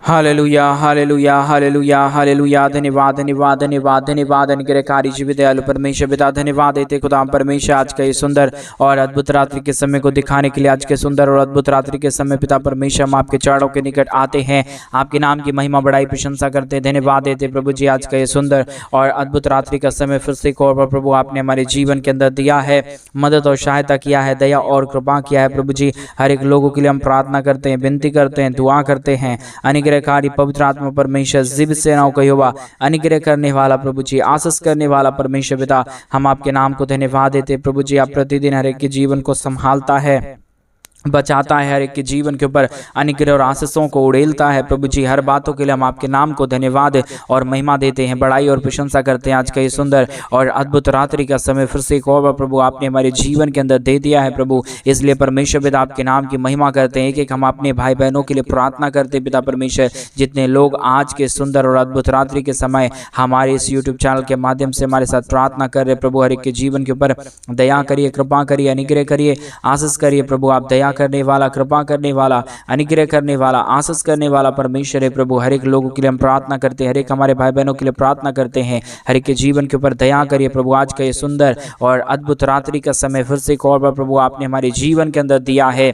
Hallelujah hallelujah hallelujah hallelujah. धन्यवाद धन्यवाद धन्यवाद धन्यवाद। अनुग्रहकारी जीवित दयालु परमेश्वर पिता, धन्यवाद देते खुदा परमेश्वर आज का ये सुंदर और अद्भुत रात्रि के समय को दिखाने के लिए। आज के सुंदर और अद्भुत रात्रि के समय पिता परमेश्वर हम आपके चरणों के निकट आते हैं, आपके नाम की महिमा बढ़ाई प्रशंसा करते हैं। धन्यवाद देते प्रभु जी आज का ये सुंदर और अद्भुत रात्रि का समय फिर से एक और बार प्रभु आपने हमारे जीवन के अंदर दिया है, मदद और सहायता किया है, दया और कृपा किया है प्रभु जी। हर एक लोगों के लिए हम प्रार्थना करते हैं, विनती करते हैं, दुआ करते हैं। अनुग्रहकारी पवित्र आत्मा परमेश्वर, जीवित सेनाओं का यहोवा, अनुग्रह करने वाला प्रभु जी, आशीष करने वाला परमेश्वर पिता, हम आपके नाम को धन्यवाद देते प्रभु जी। आप प्रतिदिन हर एक के जीवन को संभालता है, बचाता है, हर एक के जीवन के ऊपर अनुग्रह और आशीषों को उड़ेलता है प्रभु जी। हर बातों के लिए हम आपके नाम को धन्यवाद और महिमा देते हैं, बड़ाई और प्रशंसा करते हैं। आज का ये सुंदर और अद्भुत रात्रि का समय फिर से एक और बार प्रभु आपने हमारे जीवन के अंदर दे दिया है प्रभु, इसलिए परमेश्वर पिता आपके नाम की महिमा करते हैं। एक एक हम अपने भाई बहनों के लिए प्रार्थना करते हैं पिता परमेश्वर, जितने लोग आज के सुंदर और अद्भुत रात्रि के समय हमारे इस यूट्यूब चैनल के माध्यम से हमारे साथ प्रार्थना कर रहे प्रभु, हर एक के जीवन के ऊपर दया करिए, कृपा करिए, अनुग्रह करिए, आशीष करिए प्रभु। आप दया करने वाला, कृपा करने वाला, अनुग्रह करने वाला, आशीष करने वाला परमेश्वर है प्रभु। हर एक लोगों के लिए हम प्रार्थना करते हैं, हर एक हमारे भाई बहनों के लिए प्रार्थना करते हैं, हर एक के जीवन के ऊपर दया करिए प्रभु। आज का ये सुंदर और अद्भुत रात्रि का समय फिर से एक और बार प्रभु आपने हमारे जीवन के अंदर दिया है,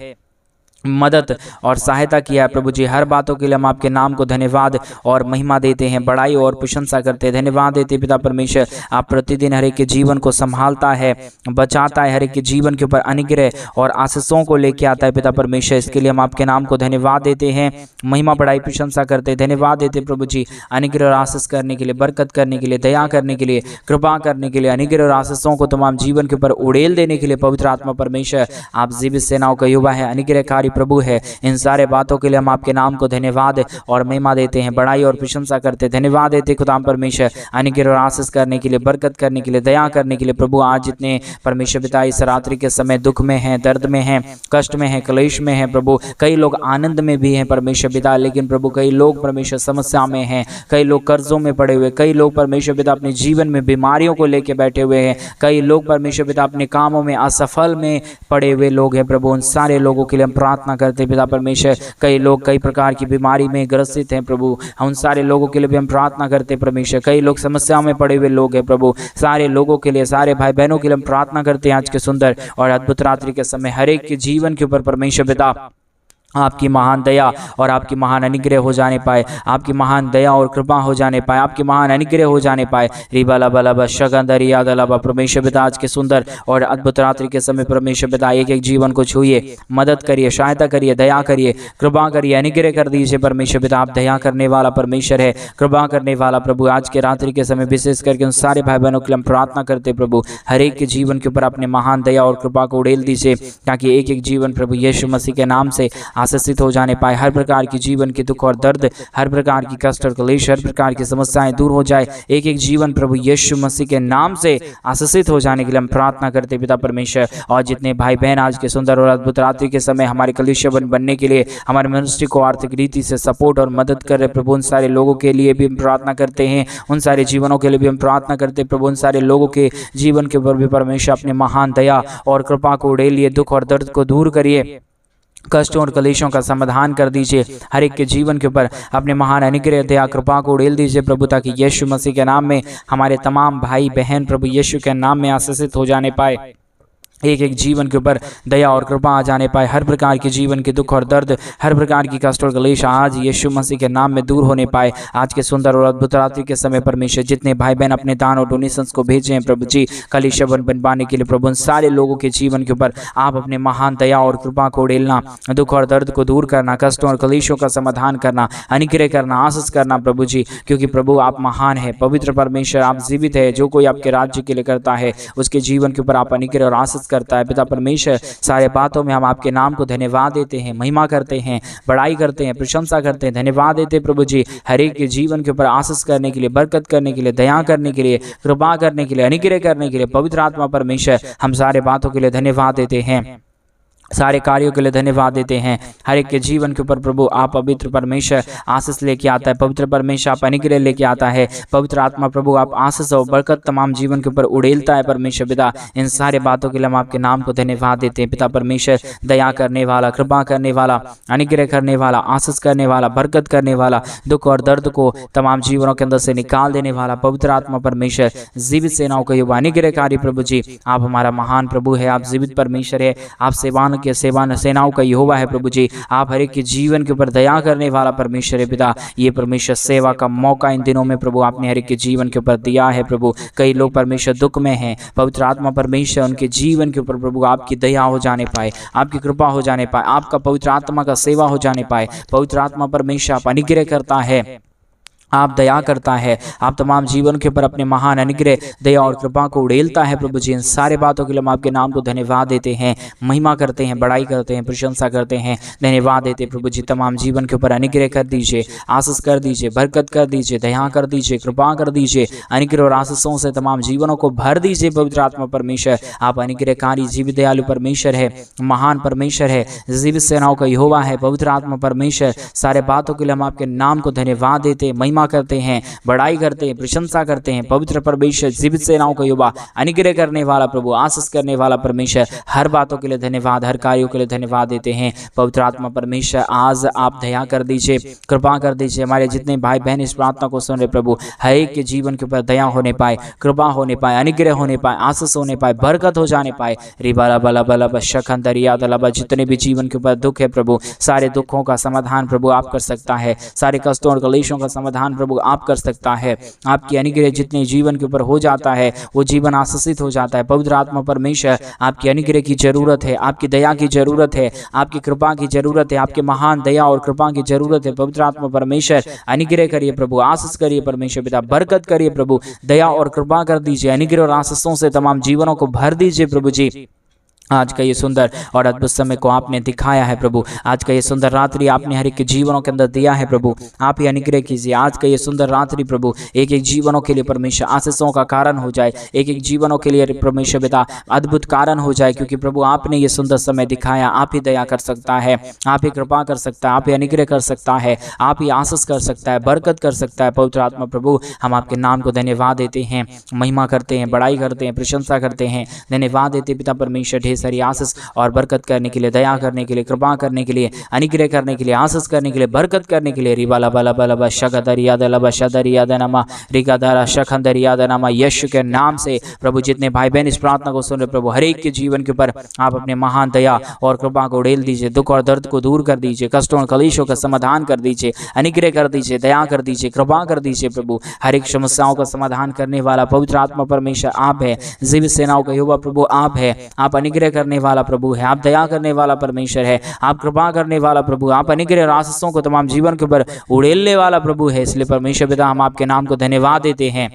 मदद और सहायता किया है प्रभु जी। हर बातों के लिए हम आपके नाम को धन्यवाद और महिमा देते हैं, बड़ाई और प्रशंसा करते हैं। धन्यवाद देते पिता परमेश्वर, आप प्रतिदिन हर एक के जीवन को संभालता है, बचाता है, हर एक के जीवन के ऊपर अनुग्रह और आशीषों को लेके आता है पिता परमेश्वर। इसके लिए हम आपके नाम को धन्यवाद देते हैं, महिमा बड़ाई प्रशंसा करते हैं। धन्यवाद देते प्रभु जी अनुग्रह और आशीष करने के लिए, बरकत करने के लिए, दया करने के लिए, कृपा करने के लिए, अनुग्रह और आशीषों को तमाम जीवन के ऊपर उड़ेल देने के लिए। पवित्र आत्मा परमेश्वर आप जीवित सेनाओं का युवा है, अनुग्रहकारी प्रभु है। इन सारे बातों के लिए हम आपके नाम को धन्यवाद और महिमा देते हैं, बड़ाई और प्रशंसा करते हैं। धन्यवाद देते खुदा परमेश्वर अनुग्रह और आशीष करने के लिए, बरकत करने के लिए, दया करने के लिए प्रभु। आज जितने परमेश्वर पिता इस रात्रि के समय दुख में हैं, दर्द में हैं, कष्ट में हैं, क्लेश में हैं प्रभु, कई लोग आनंद में भी हैं परमेश्वर पिता, लेकिन प्रभु कई लोग परमेश्वर समस्या में हैं, कई लोग कर्जों में पड़े हुए, कई लोग परमेश्वर पिता अपने जीवन में बीमारियों को लेकर बैठे हुए हैं, कई लोग परमेश्वर पिता अपने कामों में असफल में पड़े हुए लोग हैं प्रभु। उन सारे लोगों के लिए हम प्रार्थना करते पिता परमेश्वर। कई लोग कई प्रकार की बीमारी में ग्रसित हैं प्रभु, उन सारे लोगों के लिए भी हम प्रार्थना करते परमेश्वर। कई लोग समस्या में पड़े हुए लोग हैं प्रभु, सारे लोगों के लिए, सारे भाई बहनों के लिए हम प्रार्थना करते हैं। आज के सुंदर और अद्भुत रात्रि के समय हर एक के जीवन के ऊपर परमेश्वर पिता आपकी महान दया और आपकी महान अनुग्रह हो जाने पाए, आपकी महान दया और कृपा हो जाने पाए, आपकी महान अनुग्रह हो जाने पाए। रिबाला बला शगंदर यादलाबा परमेश्वर पिता आज के सुंदर और अद्भुत रात्रि के समय परमेश्वर पिता एक एक जीवन को छूइए, मदद करिए, सहायता करिए, दया करिए, कृपा करिए, अनुग्रह कर दीजिए परमेश्वर पिता। आप दया करने वाला परमेश्वर है, कृपा करने वाला प्रभु। आज के रात्रि के समय विशेष करके उन सारे भाई बहनों के लिए हम प्रार्थना करते प्रभु, हर एक के जीवन के ऊपर अपने महान दया और कृपा को उड़ेल दीजिए, ताकि एक एक जीवन प्रभु यीशु मसीह के नाम से आशीषित हो जाने पाए। हर प्रकार की जीवन की दुख और दर्द, हर प्रकार की कष्ट और क्लेश, हर प्रकार की समस्याएं दूर हो जाए। एक एक जीवन प्रभु यीशु मसीह के नाम से आशीषित हो जाने के लिए हम प्रार्थना करते पिता परमेश्वर। और जितने भाई बहन आज के सुंदर और अद्भुत रात्रि के समय हमारे कलीसिया बनने के लिए, हमारे मिनिस्ट्री को आर्थिक रीति से सपोर्ट और मदद कर रहे प्रभु, उन सारे लोगों के लिए भी हम प्रार्थना करते हैं, उन सारे जीवनों के लिए भी हम प्रार्थना करते प्रभु। उन सारे लोगों के जीवन के ऊपर भी परमेश्वर अपने महान दया और कृपा को उड़ेलिए, दुख और दर्द को दूर करिए, कष्टों और कलेशों का समाधान कर दीजिए। हर एक के जीवन के ऊपर अपने महान अनुग्रह दया कृपा को उड़ेल दीजिए प्रभु, ताकि यीशु मसीह के नाम में हमारे तमाम भाई बहन प्रभु यीशु के नाम में आशीषित हो जाने पाए। एक एक जीवन के ऊपर दया और कृपा आ जाने पाए। हर प्रकार के जीवन के दुख और दर्द, हर प्रकार की कष्ट और क्लेश आज यीशु मसीह के नाम में दूर होने पाए। आज के सुंदर और अद्भुत रात्रि के समय परमेश्वर जितने भाई बहन अपने दान और डोनेशंस को भेजे हैं प्रभु जी कलीसिया बनवाने के लिए प्रभु, उन सारे लोगों के जीवन के ऊपर आप अपने महान दया और कृपा को उड़ेलना, दुख और दर्द को दूर करना, कष्टों और क्लेशों का समाधान करना, अनुग्रह करना, आशीष करना प्रभु जी, क्योंकि प्रभु आप महान है, पवित्र परमेश्वर, आप जीवित है। जो कोई आपके राज्य के लिए करता है उसके जीवन के ऊपर आप अनुग्रह और आशीष करता है पिता परमेश्वर। सारे बातों में हम आपके नाम को धन्यवाद देते हैं, महिमा करते हैं, बड़ाई करते हैं, प्रशंसा करते हैं। धन्यवाद देते प्रभु जी हर एक के जीवन के ऊपर आशीष करने के लिए, बरकत करने के लिए, दया करने के लिए, कृपा करने के लिए, अनुग्रह करने के लिए। पवित्र आत्मा परमेश्वर हम सारे बातों के लिए धन्यवाद देते हैं सारे कार्यों के लिए धन्यवाद देते हैं। हर एक के जीवन के ऊपर प्रभु आप पवित्र परमेश्वर आशीष लेके आता है, पवित्र परमेश्वर आप अनुग्रह लेके आता है, पवित्र आत्मा प्रभु आप आशीष और बरकत तमाम जीवन के ऊपर उड़ेलता है परमेश्वर पिता। इन सारे बातों के लिए हम आपके नाम को धन्यवाद देते हैं पिता परमेश्वर। दया करने वाला, कृपा करने वाला, अनुग्रह करने वाला, आशीष करने वाला, बरकत करने वाला, दुख और दर्द को तमाम जीवनों के अंदर से निकाल देने वाला पवित्र आत्मा परमेश्वर, जीवित सेनाओं का युवा अनुग्रहकारी प्रभु जी, आप हमारा महान प्रभु है, आप जीवित परमेश्वर है, आप सेनाओं का यहोवा है प्रभु जी। आप हर एक के जीवन के ऊपर दया करने वाला परमेश्वर है पिता। ये परमेश्वर सेवा का मौका इन दिनों में प्रभु आपने हर एक के जीवन के ऊपर दिया है प्रभु। कई लोग परमेश्वर दुख में हैं, पवित्र आत्मा परमेश्वर उनके जीवन के ऊपर प्रभु आपकी दया हो जाने पाए, आपकी कृपा हो जाने पाए, आपका पवित्र आत्मा का सेवा हो जाने पाए। पवित्र आत्मा परमेश्वर आप अनुग्रह करता है, आप दया करता है, आप तमाम जीवन के ऊपर अपने महान अनुग्रह, दया और कृपा को उड़ेलता है प्रभु जी। इन सारे बातों के लिए हम आपके नाम को धन्यवाद देते हैं, महिमा करते हैं, बड़ाई करते हैं, प्रशंसा करते हैं, धन्यवाद देते प्रभु जी। तमाम जीवन के ऊपर अनुग्रह कर दीजिए, आशीष कर दीजिए, बरकत कर दीजिए, दया कर दीजिए, कृपा कर दीजिए, अनुग्रह और आशीषों से तमाम जीवनों को भर दीजिए पवित्र आत्मा परमेश्वर। आप अनुग्रहकारी जीवित दयालु परमेश्वर है, महान परमेश्वर है, जीवित सेनाओं का यहोवा है पवित्र आत्मा परमेश्वर। सारे बातों के लिए हम आपके नाम को धन्यवाद देते हैं, महिमा करते हैं, बड़ाई करते हैं, प्रशंसा करते हैं पवित्र परमेश्वर, जीवित सेनाओं का युवा, अनुग्रह करने वाला प्रभु, आशीष करने वाला परमेश्वर। हर बातों के लिए धन्यवाद, हर कार्यों के लिए धन्यवाद देते हैं पवित्र आत्मा परमेश्वर। आज आप दया कर दीजिए, कृपा कर दीजिए। हमारे जितने भाई बहन इस प्रार्थना को सुन रहे प्रभु, हर एक के जीवन के ऊपर दया होने पाए, कृपा होने पाए, अनुग्रह होने पाए, आशीष होने पाए, बरकत हो जाने पाए। रिबाला बला बला बशखन दरिया दलबा, जितने भी जीवन के ऊपर दुख है प्रभु, सारे दुखों का समाधान प्रभु आप कर सकता है, सारे कष्टों और क्लेशों का समाधान प्रभु आप कर सकता है। आपकी अनुग्रह जितने जीवन के ऊपर हो जाता है वो जीवन आशीषित हो जाता है पवित्र आत्मा परमेश्वर। आपकी अनुग्रह की जरूरत है, आपकी दया की जरूरत है, आपकी कृपा की जरूरत है, आपके महान दया और कृपा की जरूरत है पवित्र आत्मा परमेश्वर। अनुग्रह करिए प्रभु, आशीष करिए परमेश्वर पिता, बरकत करिए प्रभु, दया और कृपा कर दीजिए, अनुग्रह और आशीषों से तमाम जीवनों को भर दीजिए प्रभु जी। आज का ये सुंदर और अद्भुत समय को आपने दिखाया है प्रभु, आज का ये सुंदर रात्रि आपने हर एक के जीवनों के अंदर दिया है प्रभु, आप ही अनुग्रह कीजिए। आज का ये सुंदर रात्रि प्रभु एक एक जीवनों के लिए परमेश्वर आशीषों का कारण हो जाए, एक एक जीवनों के लिए परमेश्वर पिता अद्भुत कारण हो जाए, क्योंकि प्रभु आपने ये सुंदर समय दिखाया। आप ही दया कर सकता है, आप ही कृपा कर सकता है, आप ही अनुग्रह कर सकता है, आप ही आशीष कर सकता है, बरकत कर सकता है पवित्र आत्मा प्रभु। हम आपके नाम को धन्यवाद देते हैं, महिमा करते हैं, बड़ाई करते हैं, प्रशंसा करते हैं, धन्यवाद देते पिता परमेश्वर। ढेर सारी आशीष और बरकत करने के लिए, दया करने के लिए, कृपा करने के लिए, अनुग्रह करने के लिए, आशीष करने के लिए, बरकत करने के लिए। रिबाला बला बला बा शगदरिया दलबा शदरिया दनमा रिगादारा शखंदरिया दनमा। यीशु के नाम से प्रभु जितने भाई बहन इस प्रार्थना को सुन रहे प्रभु, हर एक के जीवन के ऊपर आप अपने महान दया और कृपा को उड़ेल दीजिए, दुख और दर्द को दूर कर दीजिए, कष्टों और कलेशों का समाधान कर दीजिए, अनुग्रह कर दीजिए, दया कर दीजिए, कृपा कर दीजिए प्रभु। हर एक समस्याओं का समाधान करने वाला पवित्र आत्मा परमेश्वर आप है, जीवित सेनाओं का यहोवा प्रभु आप है, आप अनुग्रह करने वाला प्रभु है, आप दया करने वाला परमेश्वर है, आप कृपा करने वाला प्रभु, आप अनुग्रह और आशीषों को तमाम जीवन के ऊपर उड़ेलने वाला प्रभु है। इसलिए परमेश्वर पिता हम आपके नाम को धन्यवाद देते हैं,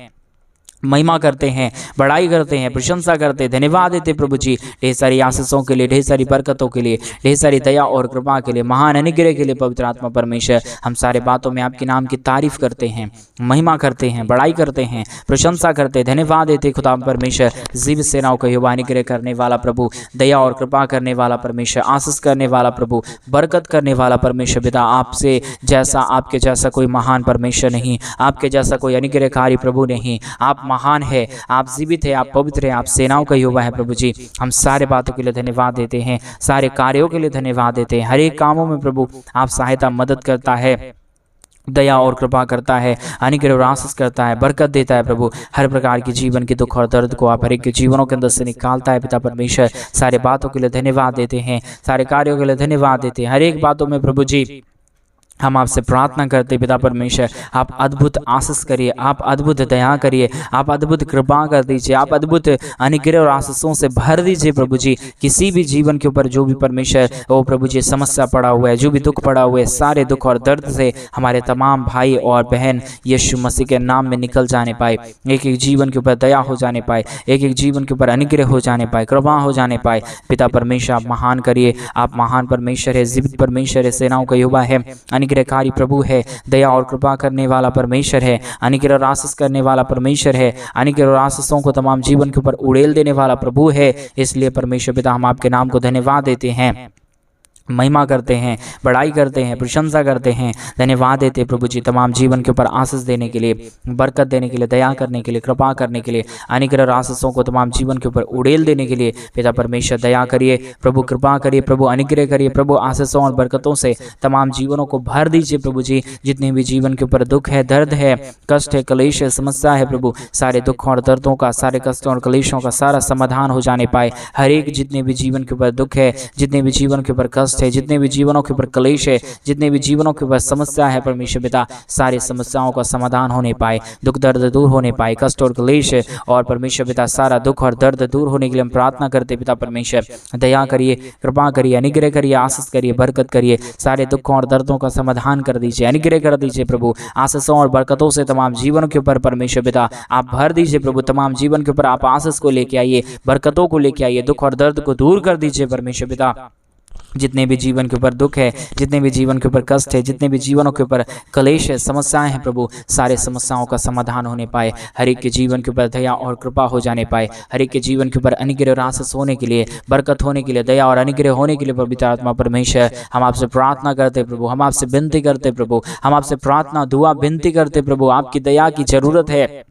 महिमा करते हैं, बड़ाई करते हैं, प्रशंसा करते हैं, धन्यवाद देते प्रभु जी। ढेर सारी आशीषों के लिए, ढेर सारी बरकतों के लिए, ढेर सारी दया और कृपा के लिए, महान अनुग्रह के लिए पवित्र आत्मा परमेश्वर। हम सारे बातों में आपके नाम की तारीफ करते हैं, महिमा करते हैं, बड़ाई करते हैं, प्रशंसा करते हैं, धन्यवाद देते खुदा परमेश्वर। जीवित सेनाओं का युवा अनुग्रह करने वाला प्रभु, दया और कृपा करने वाला परमेश्वर, आशीष करने वाला प्रभु, बरकत करने वाला परमेश्वर पिता। आपसे जैसा, आपके जैसा कोई महान परमेश्वर नहीं, आपके जैसा कोई अनुग्रहकारी प्रभु नहीं। आप महान है, आप जीवित है, आप पवित्र है, आप सेनाओं का यहोवा है प्रभु जी। हम सारे बातों के लिए धन्यवाद देते हैं, सारे कार्यों के लिए धन्यवाद देते हैं। हर एक कामों में प्रभु आप सहायता मदद करता है, दया और कृपा करता है, अनुग्रह और आशीष करता है, बरकत देता है प्रभु। हर प्रकार की जीवन के दुख और दर्द को आप हर एक के जीवनों के अंदर से निकालता है पिता परमेश्वर। सारे बातों के लिए धन्यवाद देते हैं, सारे कार्यों के लिए धन्यवाद देते हैं। हर एक बातों में प्रभु जी हम आपसे प्रार्थना करते पिता परमेश्वर, आप अद्भुत आशीष करिए, आप अद्भुत दया करिए, आप अद्भुत कृपा कर दीजिए, आप अद्भुत अनुग्रह और आशीषों से भर दीजिए प्रभु जी। किसी भी जीवन के ऊपर जो भी परमेश्वर ओ प्रभु जी समस्या पड़ा हुआ है, जो भी दुख पड़ा हुआ है, सारे दुख और दर्द से हमारे तमाम भाई और बहन यीशु मसीह के नाम में निकल जाने पाए। एक एक जीवन के ऊपर दया हो जाने पाए, एक एक जीवन के ऊपर अनुग्रह हो जाने पाए, कृपा हो जाने पाए पिता परमेश्वर। आप महान करिए, आप महान परमेश्वर है, जीवित परमेश्वर है, सेनाओं का यहोवा है, अनुग्रहकारी प्रभु है, दया और कृपा करने वाला परमेश्वर है, अनुग्रह और आशीष करने वाला परमेश्वर है, अनुग्रह और आशीषों को तमाम जीवन के ऊपर उड़ेल देने वाला प्रभु है। इसलिए परमेश्वर पिता हम आपके नाम को धन्यवाद देते हैं, महिमा करते हैं, बड़ाई करते हैं, प्रशंसा करते हैं, धन्यवाद देते हैं प्रभु जी तमाम जीवन के ऊपर आशीष देने के लिए, बरकत देने के लिए, दया करने के लिए, कृपा करने के लिए, अनुग्रह और आशीषों को तमाम जीवन के ऊपर उड़ेल देने के लिए पिता परमेश्वर दया करिए प्रभु, कृपा करिए प्रभु, अनुग्रह करिए प्रभु, आशीषों और बरकतों से तमाम जीवनों को भर दीजिए प्रभु जी। जितने भी जीवन के ऊपर दुख है, दर्द है, कष्ट है, क्लेश है, समस्या है प्रभु, सारे दुखों और दर्दों का, सारे कष्टों और क्लेशों का सारा समाधान हो जाने पाए। हर एक जितने भी जीवन के ऊपर दुख है, जितने भी जीवन के ऊपर कष्ट है, जितने भी जीवनों के ऊपर क्लेश है, जितने भी जीवनों के ऊपर समस्या है परमेश्वर पिता, सारी समस्याओं का समाधान होने पाए, दुख दर्द दूर होने पाए, कष्ट और क्लेश और परमेश्वर पिता सारा दुख और दर्द दूर होने के लिए हम प्रार्थना करते पिता परमेश्वर, दया करिए, कृपा करिए, अनुग्रह करिए, आशीष करिए, बरकत करिए, सारे दुखों और दर्दों का समाधान कर दीजिए, अनुग्रह कर दीजिए प्रभु, आशीषों और बरकतों से तमाम जीवन के ऊपर परमेश्वर पिता आप भर दीजिए प्रभु, तमाम जीवन के ऊपर आप आशीष को लेके आइए, बरकतों को लेके आइए, दुख और दर्द को दूर कर दीजिए परमेश्वर पिता। जितने भी जीवन के ऊपर दुख है, जितने भी जीवन के ऊपर कष्ट है, जितने भी जीवनों के ऊपर क्लेश है, समस्याएं हैं प्रभु, सारे समस्याओं का समाधान होने पाए, हर एक के जीवन के ऊपर दया और कृपा हो जाने पाए, हर एक के जीवन के ऊपर अनुग्रह और आशीष होने के लिए, बरकत होने के लिए, दया और अनुग्रह होने के लिए पवित्र आत्मा परमेश्वर हम आपसे प्रार्थना करते प्रभु, हम आपसे विनती करते प्रभु, हम आपसे प्रार्थना दुआ विनती करते प्रभु। आपकी दया की जरूरत है,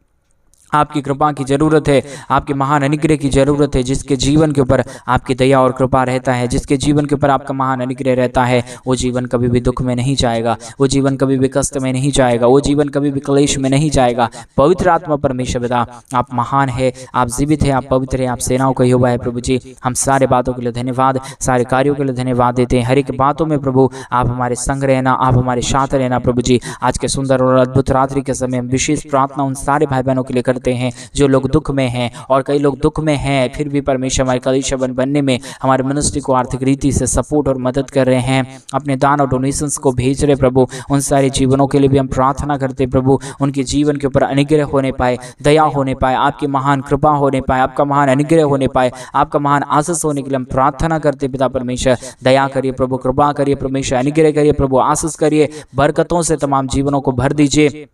आपकी कृपा की जरूरत है, आपके महान अनुग्रह की जरूरत है। जिसके जीवन के ऊपर आपकी दया और कृपा रहता है, जिसके जीवन के ऊपर आपका महान अनुग्रह रहता है, वो जीवन कभी भी दुख में नहीं जाएगा, वो जीवन कभी भी कष्ट में नहीं जाएगा, वो जीवन कभी भी क्लेश में नहीं जाएगा। पवित्र आत्मा परमेश्वर पिता आप महान है, आप जीवित है, आप पवित्र है, आप सेनाओं का यहोवा है प्रभु जी। हम सारे बातों के लिए धन्यवाद, सारे कार्यों के लिए धन्यवाद देते हैं। हर एक बातों में प्रभु आप हमारे संग रहना, आप हमारे साथ रहना प्रभु जी। आज के सुंदर और अद्भुत रात्रि के समय हम विशेष प्रार्थना उन सारे भाई बहनों के लिए करते हैं जो लोग दुख में हैं, और कई लोग दुख में हैं फिर भी परमेश्वर हमारे कलीसिया बनने में हमारे मिनिस्ट्री को आर्थिक रीति से सपोर्ट और मदद कर रहे हैं, अपने दान और डोनेशंस को भेज रहे प्रभु। उन सारे जीवनों के लिए भी हम प्रार्थना करते प्रभु, उनके जीवन के ऊपर अनुग्रह होने पाए, दया होने पाए, आपकी महान कृपा होने पाए, आपका महान अनुग्रह होने पाए, आपका महान आशीष होने के लिए हम प्रार्थना करते पिता परमेश्वर। दया करिए प्रभु, कृपा करिए परमेश्वर, अनुग्रह करिए प्रभु, आशीष करिए, बरकतों से तमाम जीवनों को भर दीजिए।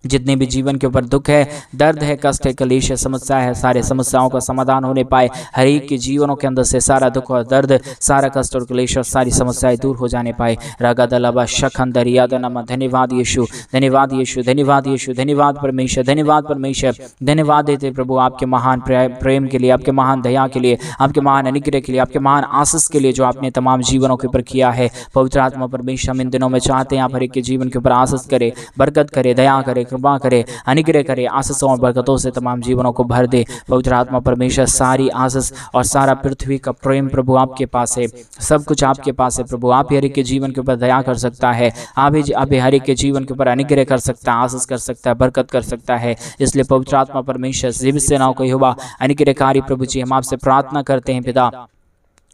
जितने भी जीवन के ऊपर दुख है, दर्द है, कष्ट है, क्लेश है, समस्या है, सारे समस्याओं का समाधान होने पाए, हर एक के जीवनों के अंदर से सारा दुख और दर्द, सारा कष्ट और क्लेश और सारी समस्याएं दूर हो जाने पाए। रागादलबा शखंदर यादनमा, धन्यवाद यीशु, धन्यवाद यीशु, धन्यवाद यीशु, धन्यवाद परमेश्वर, धन्यवाद परमेश्वर, धन्यवाद देते प्रभु आपके महान प्रेम के लिए, आपके महान दया के लिए, आपके महान अनुग्रह के लिए, आपके महान आशीष के लिए जो आपने तमाम जीवनों के ऊपर किया है। पवित्र आत्मा परमेश्वर हम इन दिनों में चाहते हैं आप हर एक के जीवन के ऊपर आशीष करे, बरकत करे, दया करे, कृपा करे, अनुग्रह करे, आशीषों और बरकतों से तमाम जीवनों को भर दे। पवित्र आत्मा परमेश्वर सारी आशीष और सारा पृथ्वी का प्रेम प्रभु आपके पास है, सब कुछ आपके पास है प्रभु। आप हर एक के जीवन के ऊपर दया कर सकता है, आप हर एक के जीवन के ऊपर अनुग्रह कर सकता है, आशीष कर सकता है, बरकत कर सकता है। इसलिए पवित्र आत्मा परमेश्वर जीवित सेनाओं का यहोवा अनुग्रहकारी प्रभु जी हम आपसे प्रार्थना करते हैं पिता,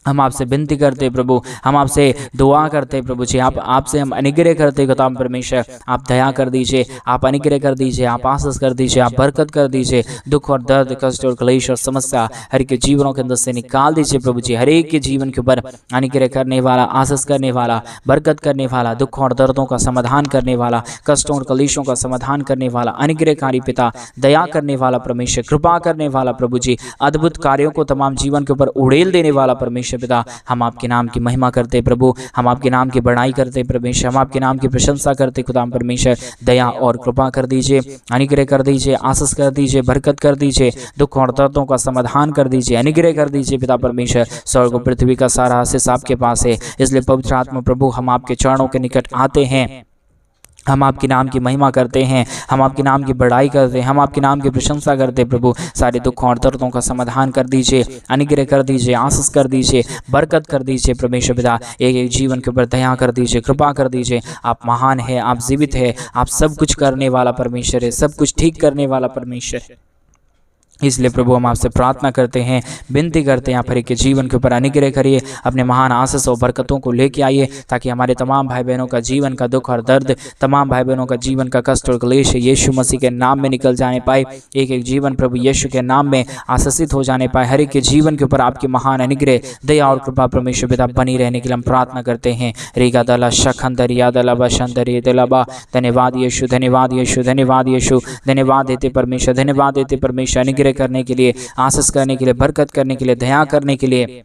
हम आपसे विनती करते प्रभु, हम आपसे दुआ करते प्रभु जी, आपसे हम अनुग्रह करते खुदा परमेश्वर। आप दया कर दीजिए, आप अनुग्रह कर दीजिए, आप आशीष कर दीजिए, आप बरकत कर दीजिए, दुख और दर्द, कष्ट और क्लेश और समस्या हर एक के जीवनों के अंदर से निकाल दीजिए प्रभु जी। हर एक के जीवन के ऊपर अनुग्रह करने वाला, आशीष करने वाला, बरकत करने वाला, दुख और दर्दों का समाधान करने वाला, कष्टों और क्लेशों का समाधान करने वाला, अनुग्रहकारी पिता, दया करने वाला परमेश्वर, कृपा करने वाला प्रभु जी, अद्भुत कार्यों को तमाम जीवन के ऊपर उड़ेल देने वाला परमेश्वर पिता। हम आपके नाम की महिमा करते प्रभु, हम आपके नाम की बड़ाई करते परमेश्वर, हम आपके नाम की प्रशंसा करते खुदा परमेश्वर। दया और कृपा कर दीजिए, अनुग्रह कर दीजिए, आशीष कर दीजिए, बरकत कर दीजिए, दुख और दर्दों का समाधान कर दीजिए, अनुग्रह कर दीजिए पिता परमेश्वर। स्वर्ग और पृथ्वी का सारा आशीष आपके पास है, इसलिए पवित्र आत्मा प्रभु हम आपके चरणों के निकट आते हैं, हम आपके नाम की महिमा करते हैं, हम आपके नाम की बड़ाई करते हैं, हम आपके नाम की प्रशंसा करते हैं प्रभु। सारे दुखों और दर्दों का समाधान कर दीजिए, अनुग्रह कर दीजिए, आशीष कर दीजिए, बरकत कर दीजिए परमेश्वर पिता। एक एक जीवन के ऊपर दया कर दीजिए, कृपा कर दीजिए। आप महान है, आप जीवित है, आप सब कुछ करने वाला परमेश्वर है, सब कुछ ठीक करने वाला परमेश्वर है। इसलिए प्रभु हम आपसे प्रार्थना करते हैं, विनती करते हैं, आप हर एक के जीवन के ऊपर अनुग्रह करिए, अपने महान आशीष और बरकतों को लेके आइए, ताकि हमारे तमाम भाई बहनों का जीवन का दुख और दर्द, तमाम भाई बहनों का जीवन का कष्ट और क्लेश यीशु मसीह के नाम में निकल जाने पाए। एक एक जीवन प्रभु यीशु के नाम में आशीषित हो जाने पाए। हर एक के जीवन के ऊपर आपकी महान अनुग्रह, दया और कृपा परमेश्वर पिता बनी रहने के लिए हम प्रार्थना करते हैं। रेगा दला शखंदरिया दला बशंदरी दलाबा। धन्यवाद यीशु, धन्यवाद यीशु, धन्यवाद यीशु, धन्यवाद देते परमेश्वर, धन्यवाद देते परमेश्वर, अनुग्रह करने के लिए, आशीष करने के लिए, बरकत करने के लिए, दया करने के लिए,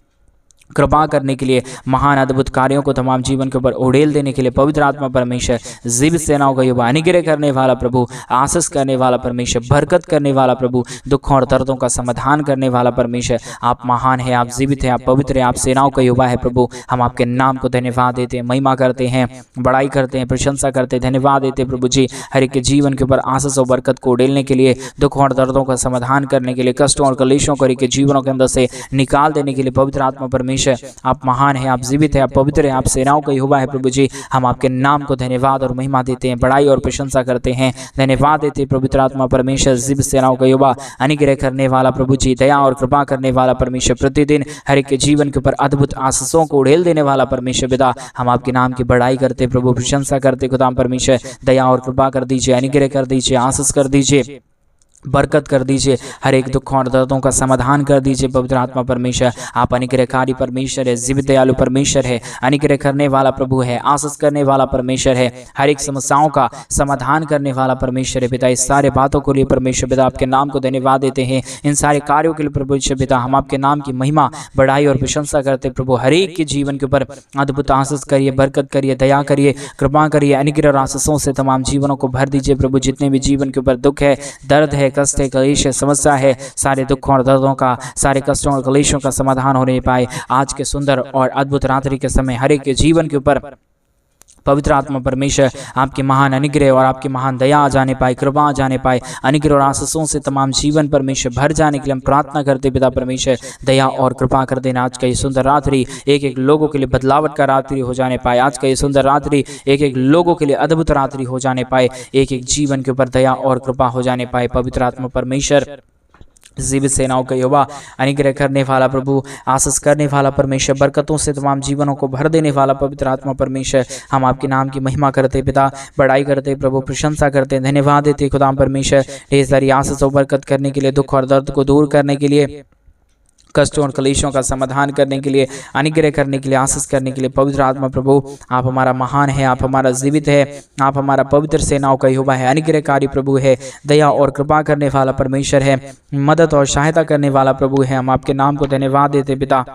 कृपा करने के लिए, महान अद्भुत कार्यों को तमाम जीवन के ऊपर उड़ेल देने के लिए पवित्र आत्मा परमेश्वर, जीवित सेनाओं का युवा, अनुग्रह करने वाला प्रभु, आशीष करने वाला परमेश्वर, बरकत करने वाला प्रभु, दुखों और दर्दों का समाधान करने वाला परमेश्वर, आप महान है, आप जीवित हैं, आप पवित्र हैं, आप सेनाओं का युवा है प्रभु। हम आपके नाम को धन्यवाद देते हैं, महिमा करते हैं, बड़ाई करते हैं, प्रशंसा करते हैं, धन्यवाद देते प्रभु जी। हर एक के जीवन के ऊपर आशीष और बरकत को उड़ेलने के लिए, दुखों और दर्दों का समाधान करने के लिए, कष्टों और कलेशों को हर एक के जीवनों के अंदर से निकाल देने के लिए पवित्र आत्मा परमेश्वर, आप महान है, आप जीवित है, आप पवित्र है, आप सेनाओं का यहोवा है प्रभु जी। हम आपके नाम को धन्यवाद और महिमा देते हैं, बड़ाई और प्रशंसा करते हैं, धन्यवाद देते हैं पवित्र आत्मा परमेश्वर, जीवित सेनाओं का यहोवा, अनुग्रह करने वाला प्रभु जी, दया और कृपा करने वाला परमेश्वर, प्रतिदिन हर एक के जीवन के ऊपर अद्भुत आशीषों को उड़ेल देने वाला परमेश्वर पिता। हम आपके नाम की बड़ाई करते प्रभु, प्रशंसा करते खुदाम परमेश्वर, दया और कृपा कर दीजिए, अनुग्रह कर दीजिए, आशीष कर दीजिए, बरकत कर दीजिए, हर एक दुखों और दर्दों का समाधान कर दीजिए पवित्र आत्मा परमेश्वर। आप अनुग्रहकारी परमेश्वर है, जीवित दयालु परमेश्वर है, अनुग्रह करने वाला प्रभु है, आशीष करने वाला परमेश्वर है, हर एक समस्याओं का समाधान करने वाला परमेश्वर है पिता। इस सारे बातों को लिए परमेश्वर पिता आपके नाम को धन्यवाद देते हैं, इन सारे कार्यों के लिए परमेश्वर पिता हम आपके नाम की महिमा, बड़ाई और प्रशंसा करते प्रभु। हर एक के जीवन के ऊपर अद्भुत आशीष करिए, बरकत करिए, दया करिए, कृपा करिए, अनुग्रह और आशीषों से तमाम जीवनों को भर दीजिए प्रभु। जितने भी जीवन के ऊपर दुख है, दर्द है, कष्ट है, कलेश है, समस्या है, सारे दुखों और दर्दों का, सारे कष्टों और कलेशों का समाधान होने पाए आज के सुंदर और अद्भुत रात्रि के समय हर एक के जीवन के ऊपर पवित्र आत्मा परमेश्वर आपकी महान अनुग्रह और आपकी महान दया आ जाने पाए, कृपा आ जाने पाए, अनुग्रह और आशीषों से तमाम जीवन परमेश्वर भर जाने के लिए हम प्रार्थना करते पिता परमेश्वर। दया और कृपा कर देना। आज का ये सुंदर रात्रि एक एक लोगों के लिए बदलावट का रात्रि हो जाने पाए। आज का ये सुंदर रात्रि एक एक लोगों के लिए अद्भुत रात्रि हो जाने पाए। एक एक जीवन के ऊपर दया और कृपा हो जाने पाए पवित्र आत्मा परमेश्वर, जीवित सेनाओं का यहोवा, अनुग्रह करने वाला प्रभु, आशीष करने वाला परमेश्वर, बरकतों से तमाम जीवनों को भर देने वाला पवित्र आत्मा परमेश्वर। हम आपके नाम की महिमा करते पिता, बड़ाई करते प्रभु, प्रशंसा करते, धन्यवाद देते खुदाम परमेश्वर। ढेर सारी आशीष और बरकत करने के लिए, दुख और दर्द को दूर करने के लिए, कष्टों और कलेशों का समाधान करने के लिए, अनुग्रह करने के लिए, आशीष करने के लिए पवित्र आत्मा प्रभु आप हमारा महान है, आप हमारा जीवित है, आप हमारा पवित्र सेनाओं का यहोवा है, अनुग्रहकारी प्रभु है, दया और कृपा करने वाला परमेश्वर है, मदद और सहायता करने वाला प्रभु है। हम आपके नाम को धन्यवाद देते पिता,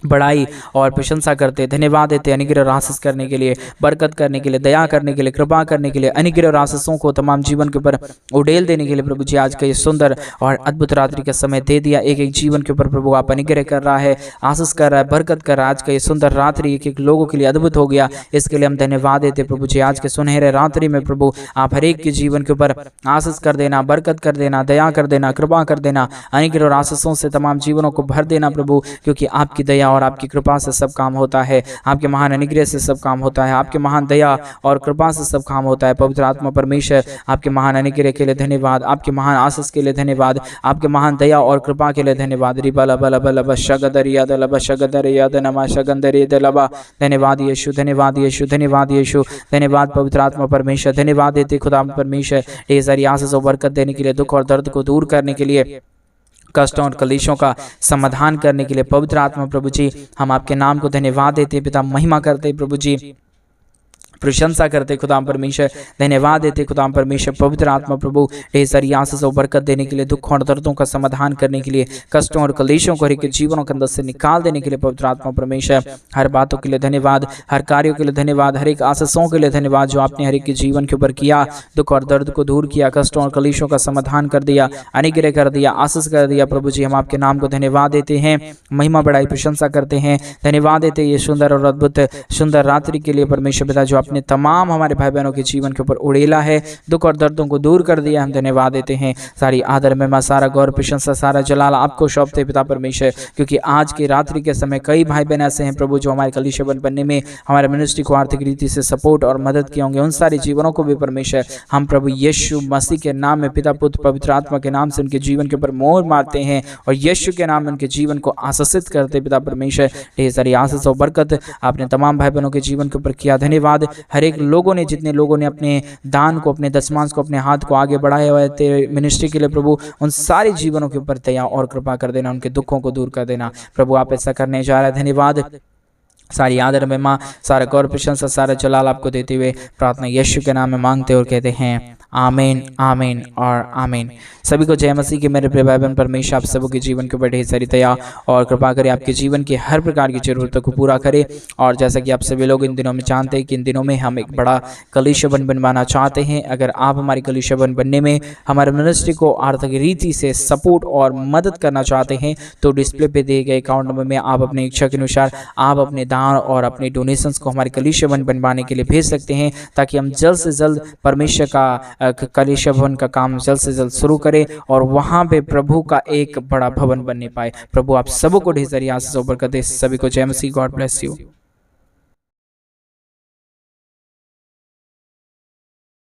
बड़ाई और प्रशंसा करते, धन्यवाद देते अनुग्रह और आशीष करने के लिए, बरकत करने के लिए, दया करने के लिए, कृपा करने के लिए, अनुग्रह और आशीषों को तमाम जीवन के ऊपर उड़ेल देने के लिए प्रभु जी। आज का ये सुंदर और अद्भुत रात्रि का समय दे दिया, एक एक जीवन के ऊपर प्रभु आप अनुग्रह कर रहा है, आशीष कर रहा है, बरकत कर रहा है। आज का ये सुंदर रात्रि एक एक लोगों के लिए अद्भुत हो गया, इसके लिए हम धन्यवाद देते प्रभु जी। आज के सुनहरे रात्रि में प्रभु आप हर एक के जीवन के ऊपर आशीष कर देना, बरकत कर देना, दया कर देना, कृपा कर देना, अनुग्रह और आशीषों से तमाम जीवनों को भर देना प्रभु, क्योंकि आपकी दया और आपकी कृपा से सब काम होता है, आपके महान अनुग्रह से सब काम होता है, आपके महान दया और कृपा से सब काम होता है पवित्र आत्मा परमेश्वर। आपके महान अनुग्रह के लिए धन्यवाद, आपके महान आशीष के लिए धन्यवाद, आपके महान दया और कृपा के लिए धन्यवाद। धन्यवाद यीशु, धन्यवाद यीशु, धन्यवाद यीशु, धन्यवाद पवित्र आत्मा परमेश्वर, धन्यवाद देते खुदा परमेश्वर ढेर सारी आशीष और बरकत देने के लिए, दुख और दर्द को दूर करने के लिए, कष्टों और कलेशों का समाधान करने के लिए पवित्र आत्मा प्रभु जी। हम आपके नाम को धन्यवाद देते पिता, महिमा करते प्रभु जी, प्रशंसा करते खुदाम परमेश्वर, धन्यवाद देते खुदाम परमेश्वर। पवित्र आत्मा प्रभु ढेर सारी आशीष और बरकत देने के लिए, दुखों और दर्दों का समाधान करने के लिए, कष्टों और कलेशों को हर एक जीवनों के अंदर से निकाल देने के लिए पवित्र आत्मा परमेश्वर। हर बातों के लिए धन्यवाद, हर कार्यों के लिए धन्यवाद, हर एक आशीषों के लिए धन्यवाद जो आपने हर एक के जीवन के ऊपर किया, दुख और दर्द को दूर किया, कष्टों और कलेशों का समाधान कर दिया, अनुग्रह कर दिया, आशीष कर दिया प्रभु जी। हम आपके नाम को धन्यवाद देते हैं, महिमा बड़ाई प्रशंसा करते हैं, धन्यवाद देते ये सुंदर और अद्भुत सुंदर रात्रि के लिए परमेश्वर पिता जो आपने अपने तमाम हमारे भाई बहनों के जीवन के ऊपर उड़ेला है, दुख और दर्दों को दूर कर दिया। हम धन्यवाद देते हैं। सारी आदर में सारा गौर प्रशंसा सारा जलाल आपको सौंपते पिता परमेश्वर, क्योंकि आज की रात्रि के समय कई भाई बहन ऐसे हैं प्रभु जो हमारे कलीसिया बनने में हमारे मिनिस्ट्री को आर्थिक रीति से सपोर्ट और मदद किए होंगे। उन सारे जीवनों को भी परमेश्वर हम प्रभु यीशु मसीह के नाम में पिता पुत्र पवित्र आत्मा के नाम से उनके जीवन के ऊपर मोहर मारते हैं और यीशु के नाम में उनके जीवन को आशीषित करते पिता परमेश्वर। ढेर सारी आशीष और बरकत आपने तमाम भाई बहनों के जीवन के ऊपर किया। धन्यवाद। हर एक लोगों ने, जितने लोगों ने अपने दान को, अपने दशमांश को, अपने हाथ को आगे बढ़ाया हुआ है तेरे मिनिस्ट्री के लिए प्रभु, उन सारे जीवनों के ऊपर दया और कृपा कर देना, उनके दुखों को दूर कर देना प्रभु। आप ऐसा करने जा रहे हैं। धन्यवाद। सारी आदर में माँ, सारा गौर प्रशंसा सारा जलाल आपको देते हुए प्रार्थना यीशु के नाम में मांगते और कहते हैं आमीन, आमीन और आमीन। सभी को जय मसीह के मेरे प्रिय भाई बहन। परमेश्वर आप सबों के जीवन के ऊपर ढेर सारी दया और कृपा करे, आपके जीवन की हर प्रकार की जरूरतों को पूरा करे। और जैसा कि आप सभी लोग इन दिनों में जानते हैं कि इन दिनों में हम एक बड़ा कलीसिया बनवाना चाहते हैं। अगर आप हमारी कलीसिया बनने में हमारे मिनिस्ट्री को आर्थिक रीति से सपोर्ट और मदद करना चाहते हैं तो डिस्प्ले पे दिए गए अकाउंट नंबर में आप अपनी इच्छा के अनुसार आप अपने दान और अपने डोनेशंस को हमारे कलीसिया बनवाने के लिए भेज सकते हैं, ताकि हम जल्द से जल्द परमेश्वर का कलीसिया भवन का काम जल्द से जल्द शुरू करें और वहां पे प्रभु का एक बड़ा भवन बनने पाए। प्रभु आप सबों को ढेर सारी आशीष और बरकत दे। सभी को जय मसीह। God bless you.